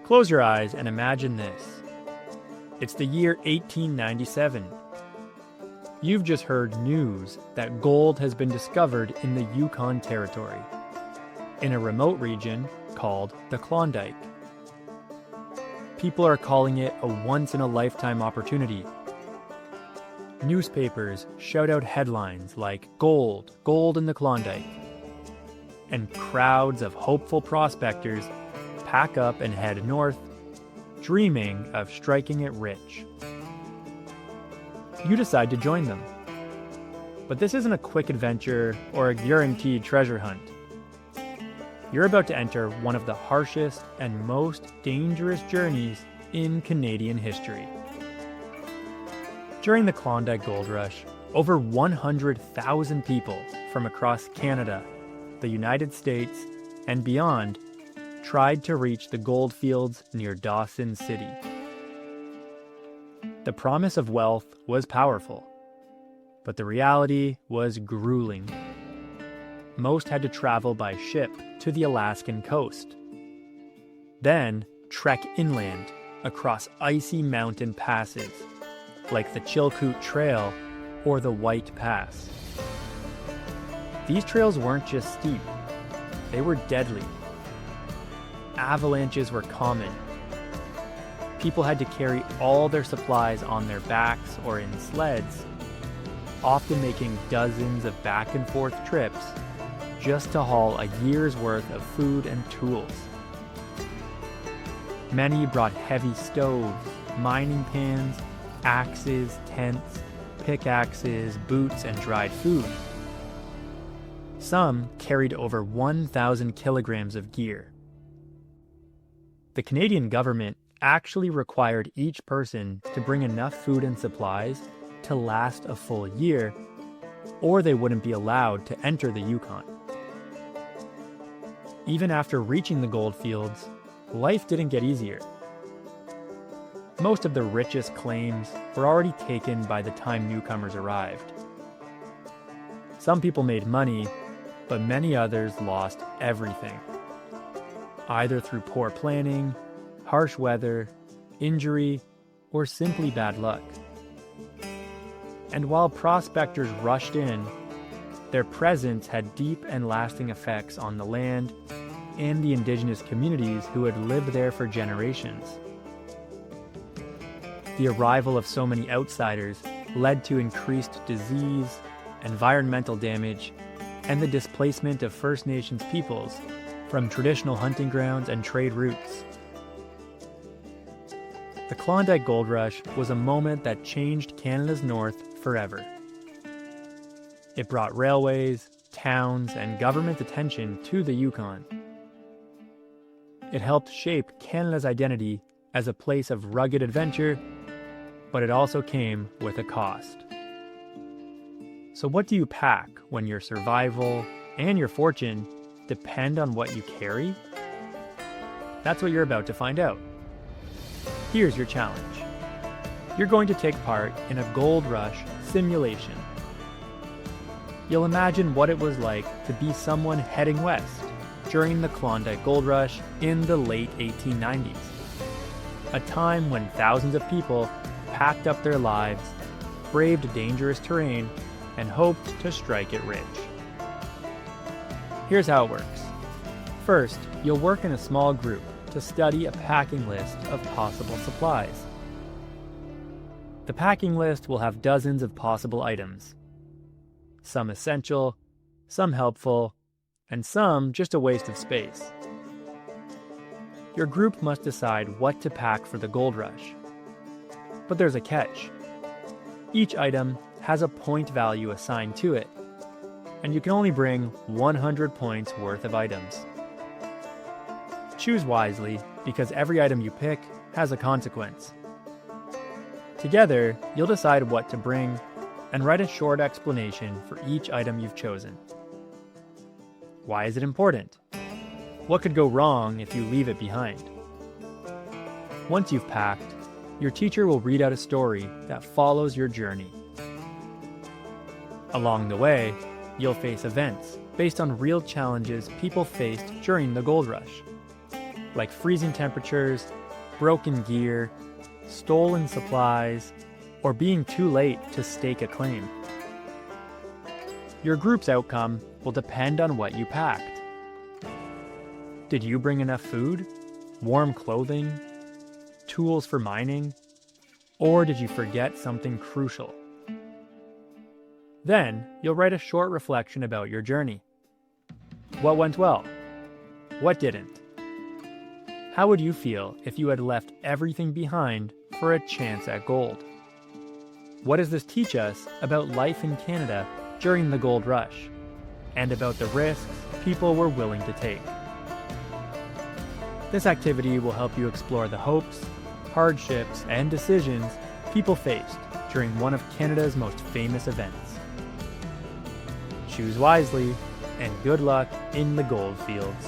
Close your eyes and imagine this. It's the year 1897. You've just heard news that gold has been discovered in the Yukon territory, in a remote region called the Klondike. People are calling it a once-in-a-lifetime opportunity. Newspapers shout out headlines like "Gold, Gold in the Klondike," and crowds of hopeful prospectors pack up and head north, dreaming of striking it rich. You decide to join them. But this isn't a quick adventure or a guaranteed treasure hunt. You're about to enter one of the harshest and most dangerous journeys in Canadian history. During the Klondike Gold Rush, over 100,000 people from across Canada, the United States, and beyond tried to reach the gold fields near Dawson City. The promise of wealth was powerful, but the reality was grueling. Most had to travel by ship to the Alaskan coast, then trek inland across icy mountain passes like the Chilkoot Trail or the White Pass. These trails weren't just steep, they were deadly. Avalanches were common. People had to carry all their supplies on their backs or in sleds, often making dozens of back and forth trips just to haul a year's worth of food and tools. Many brought heavy stoves, mining pans, axes, tents, pickaxes, boots, and dried food. Some carried over 1,000 kilograms of gear. The Canadian government actually required each person to bring enough food and supplies to last a full year, or they wouldn't be allowed to enter the Yukon. Even after reaching the gold fields, life didn't get easier. Most of the richest claims were already taken by the time newcomers arrived. Some people made money, but many others lost everything, either through poor planning, harsh weather, injury, or simply bad luck. And while prospectors rushed in, their presence had deep and lasting effects on the land and the indigenous communities who had lived there for generations. The arrival of so many outsiders led to increased disease, environmental damage, and the displacement of First Nations peoples from traditional hunting grounds and trade routes. The Klondike Gold Rush was a moment that changed Canada's north forever. It brought railways, towns, and government attention to the Yukon. It helped shape Canada's identity as a place of rugged adventure, but it also came with a cost. So what do you pack when your survival and your fortune depend on what you carry? That's what you're about to find out. Here's your challenge. You're going to take part in a gold rush simulation. You'll imagine what it was like to be someone heading west during the Klondike Gold Rush in the late 1890s, a time when thousands of people packed up their lives, braved dangerous terrain, and hoped to strike it rich. Here's how it works. First, you'll work in a small group to study a packing list of possible supplies. The packing list will have dozens of possible items. Some essential, some helpful, and some just a waste of space. Your group must decide what to pack for the gold rush. But there's a catch. Each item has a point value assigned to it, and you can only bring 100 points worth of items. Choose wisely, because every item you pick has a consequence. Together, you'll decide what to bring and write a short explanation for each item you've chosen. Why is it important? What could go wrong if you leave it behind? Once you've packed, your teacher will read out a story that follows your journey. Along the way, you'll face events based on real challenges people faced during the gold rush. like freezing temperatures, broken gear, stolen supplies, or being too late to stake a claim. Your group's outcome will depend on what you packed. Did you bring enough food, warm clothing, tools for mining, or did you forget something crucial? Then, you'll write a short reflection about your journey. What went well? What didn't? How would you feel if you had left everything behind for a chance at gold? What does this teach us about life in Canada during the gold rush, and about the risks people were willing to take? This activity will help you explore the hopes, hardships, and decisions people faced during one of Canada's most famous events. Choose wisely, and good luck in the gold fields.